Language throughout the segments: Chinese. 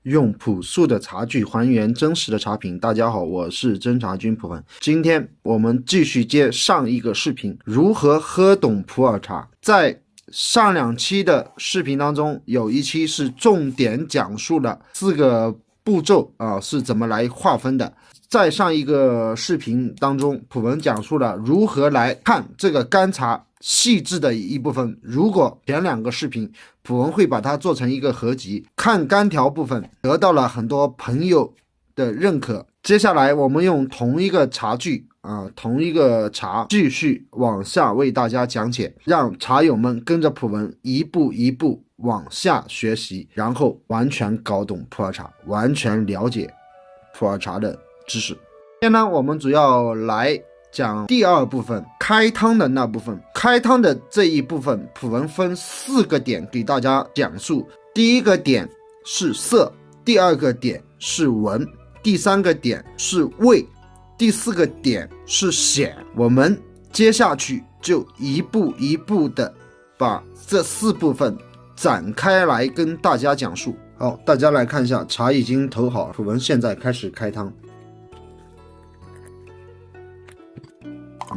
用朴素的茶具还原真实的茶品。大家好，我是真茶君普文。今天我们继续接上一个视频，如何喝懂普洱茶。在上2期的视频当中，有一期是重点讲述了4个步骤是怎么来划分的。在上一个视频当中，普文讲述了如何来看这个干茶细致的一部分。如果前2个视频普文会把它做成一个合集，看干条部分得到了很多朋友的认可。接下来我们用同一个茶具同一个茶继续往下为大家讲解，让茶友们跟着普文一步一步往下学习，然后完全搞懂普洱茶，完全了解普洱茶的知识。今天呢，我们主要来讲第2部分，开汤的那部分。开汤的这一部分，普文分4个点给大家讲述。第1个点是色，第2个点是闻，第3个点是味，第4个点是显。我们接下去就一步一步的把这4部分展开来跟大家讲述。好，大家来看一下，茶已经投好，普文现在开始开汤。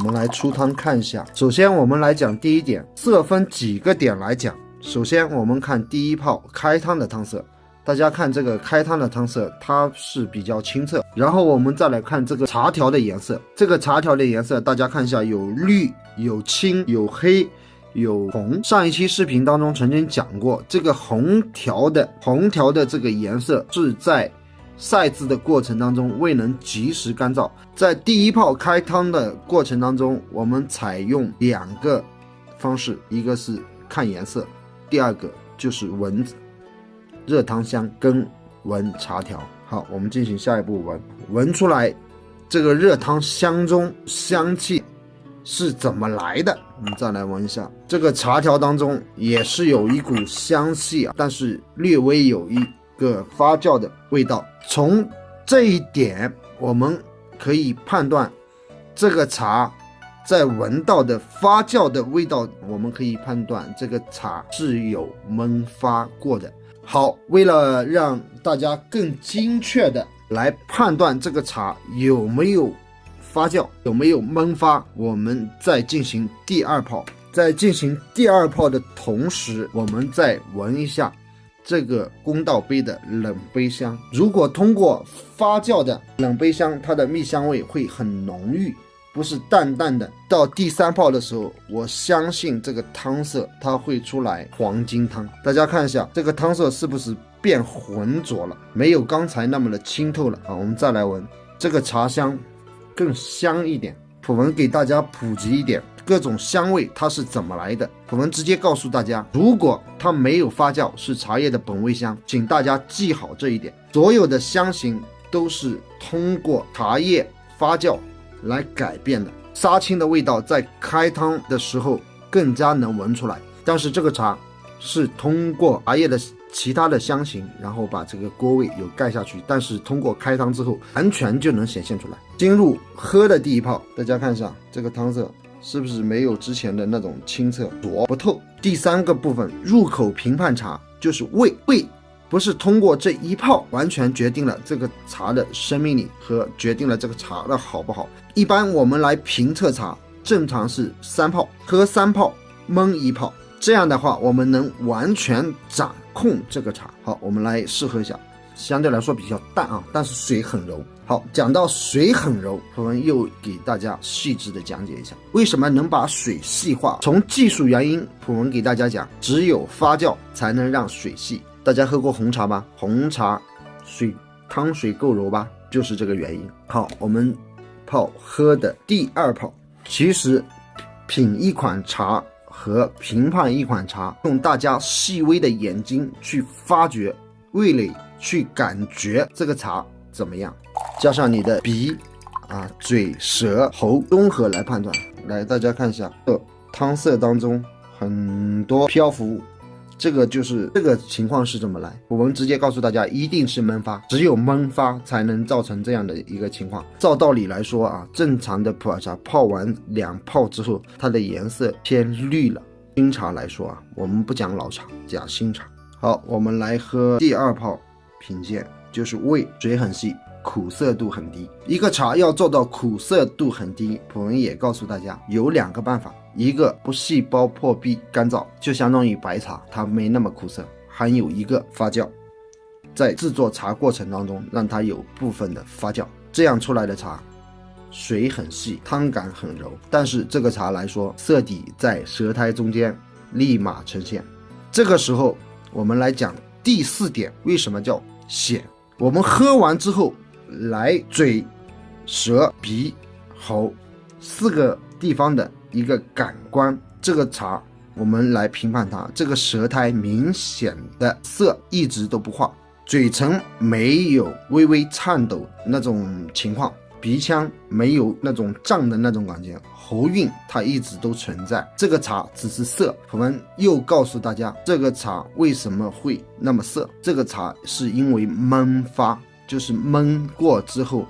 我们来出汤看一下。首先我们来讲第1点，色分几个点来讲。首先我们看第1泡开汤的汤色，大家看这个开汤的汤色，它是比较清澈。然后我们再来看这个茶条的颜色，这个茶条的颜色大家看一下，有绿有青有黑有红。上一期视频当中曾经讲过，这个红条的这个颜色是在晒制的过程当中未能及时干燥。在第1泡开汤的过程当中，我们采用2个方式，一个是看颜色，第2个就是闻热汤香跟闻茶条。好，我们进行下一步闻出来这个热汤香中香气是怎么来的。我们再来闻一下，这个茶条当中也是有一股香气但是略微有一个发酵的味道。从这一点我们可以判断这个茶在闻到的发酵的味道，我们可以判断这个茶是有焖发过的。好，为了让大家更精确的来判断这个茶有没有发酵，有没有焖发，我们再进行第2泡。在进行第2泡的同时，我们再闻一下这个公道杯的冷杯香。如果通过发酵的冷杯香，它的蜜香味会很浓郁，不是淡淡的。到第3泡的时候，我相信这个汤色它会出来黄金汤。大家看一下这个汤色是不是变浑浊了，没有刚才那么的清透了。好，我们再来闻这个茶香更香一点。普文给大家普及一点各种香味它是怎么来的。普文直接告诉大家，如果它没有发酵是茶叶的本味香，请大家记好这一点。所有的香型都是通过茶叶发酵来改变的。杀青的味道在开汤的时候更加能闻出来，但是这个茶是通过茶叶的其他的香型，然后把这个锅味有盖下去，但是通过开汤之后完全就能显现出来。进入喝的第1泡，大家看一下这个汤色是不是没有之前的那种清澈浊不透。第3个部分，入口评判茶就是味不是通过这1泡完全决定了这个茶的生命力和决定了这个茶的好不好。一般我们来评测茶正常是3泡，喝3泡焖1泡，这样的话我们能完全掌控这个茶。好，我们来试喝一下，相对来说比较淡但是水很柔。好，讲到水很柔，我们又给大家细致的讲解一下为什么能把水细化。从技术原因，普文给大家讲，只有发酵才能让水细。大家喝过红茶吗？红茶汤水够柔吧，就是这个原因。好，我们喝的第2泡，其实品一款茶和评判一款茶，用大家细微的眼睛去发掘，味蕾去感觉这个茶怎么样，加上你的鼻嘴舌喉综合来判断。来，大家看一下汤色当中很多漂浮物，这个情况是怎么来。我们直接告诉大家，一定是焖发，只有焖发才能造成这样的一个情况。照道理来说正常的普洱茶泡完2泡之后，它的颜色偏绿了。新茶来说我们不讲老茶，讲新茶。好，我们来喝第2泡品鉴，就是味水很细，苦涩度很低。一个茶要做到苦涩度很低，普文也告诉大家有2个办法，一个不细胞破壁干燥，就相当于白茶，它没那么苦涩，还有一个发酵，在制作茶过程当中让它有部分的发酵，这样出来的茶水很细，汤感很柔，但是这个茶来说，色底在舌苔中间立马呈现。这个时候我们来讲第4点，为什么叫咸。我们喝完之后，来嘴、舌、鼻、喉4个地方的一个感官，这个茶我们来评判它，这个舌苔明显的色一直都不化，嘴唇没有微微颤抖那种情况，鼻腔没有那种胀的那种感觉，喉韵它一直都存在，这个茶只是涩。我们又告诉大家这个茶为什么会那么涩，这个茶是因为焖发，就是焖过之后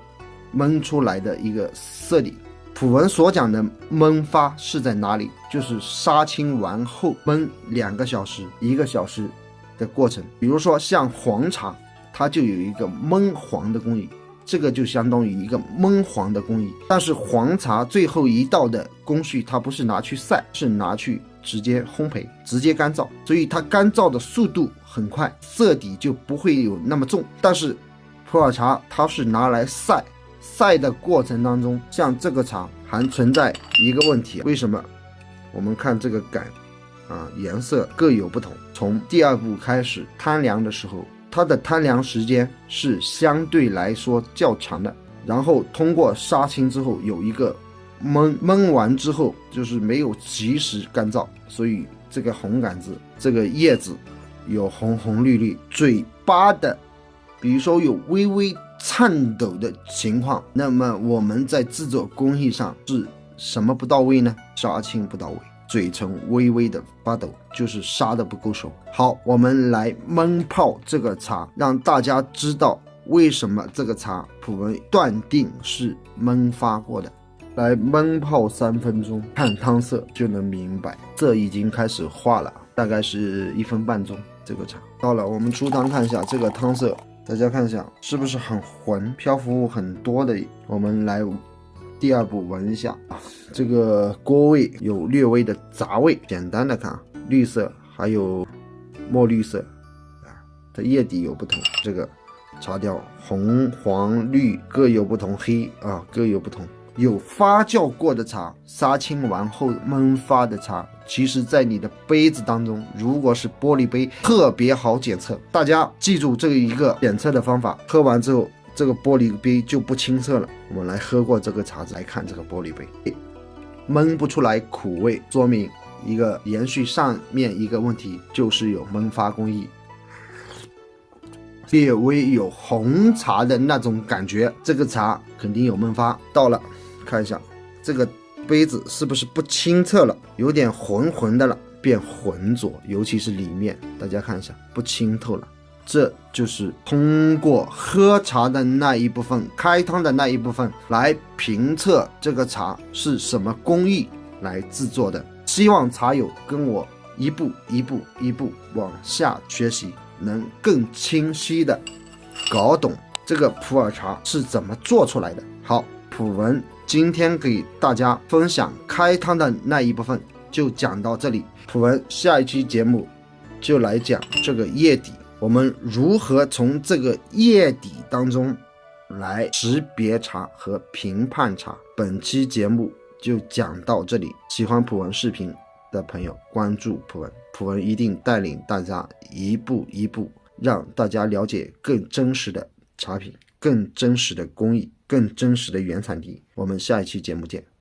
焖出来的一个色底。普文所讲的焖发是在哪里，就是杀青完后焖2个小时1个小时的过程。比如说像黄茶，它就有一个焖黄的工艺，这个就相当于一个焖黄的工艺。但是黄茶最后一道的工序，它不是拿去晒，是拿去直接烘焙，直接干燥，所以它干燥的速度很快，色底就不会有那么重。但是普洱茶它是拿来晒，晒的过程当中，像这个茶还存在一个问题，为什么？我们看这个杆颜色各有不同。从第2步开始摊凉的时候，它的摊凉时间是相对来说较长的，然后通过杀青之后有一个焖完之后就是没有及时干燥，所以这个红杆子这个叶子有红红绿绿，嘴巴的比如说有微微颤抖的情况，那么我们在制作工艺上是什么不到位呢？杀青不到位，嘴唇微微的发抖，就是杀的不够熟。好，我们来焖泡这个茶，让大家知道为什么这个茶普文断定是焖发过的。来焖泡3分钟，看汤色就能明白，这已经开始化了，大概是1分半钟。这个茶到了，我们出汤看一下这个汤色，大家看一下是不是很浑，漂浮物很多的。我们来第2步闻一下，这个锅味有略微的杂味，简单的看，绿色还有墨绿色它叶底有不同，这个茶调红黄绿各有不同，黑各有不同。有发酵过的茶，杀青完后焖发的茶，其实在你的杯子当中，如果是玻璃杯，特别好检测。大家记住这一个检测的方法，喝完之后这个玻璃杯就不清澈了。我们来喝过这个茶子来看这个玻璃杯，焖不出来苦味，说明一个延续上面一个问题，就是有焖发工艺，略微有红茶的那种感觉，这个茶肯定有焖发。到了看一下这个杯子是不是不清澈了，有点浑浑的了，变浑浊，尤其是里面大家看一下不清透了。这就是通过喝茶的那一部分，开汤的那一部分来评测这个茶是什么工艺来制作的。希望茶友跟我一步一步往下学习，能更清晰的搞懂这个普洱茶是怎么做出来的。好，普文今天给大家分享开汤的那一部分就讲到这里，普文下一期节目就来讲这个叶底，我们如何从这个叶底当中来识别茶和评判茶。本期节目就讲到这里，喜欢普文视频的朋友关注普文，普文一定带领大家一步一步让大家了解更真实的茶品，更真实的工艺，更真实的原产地。我们下一期节目见。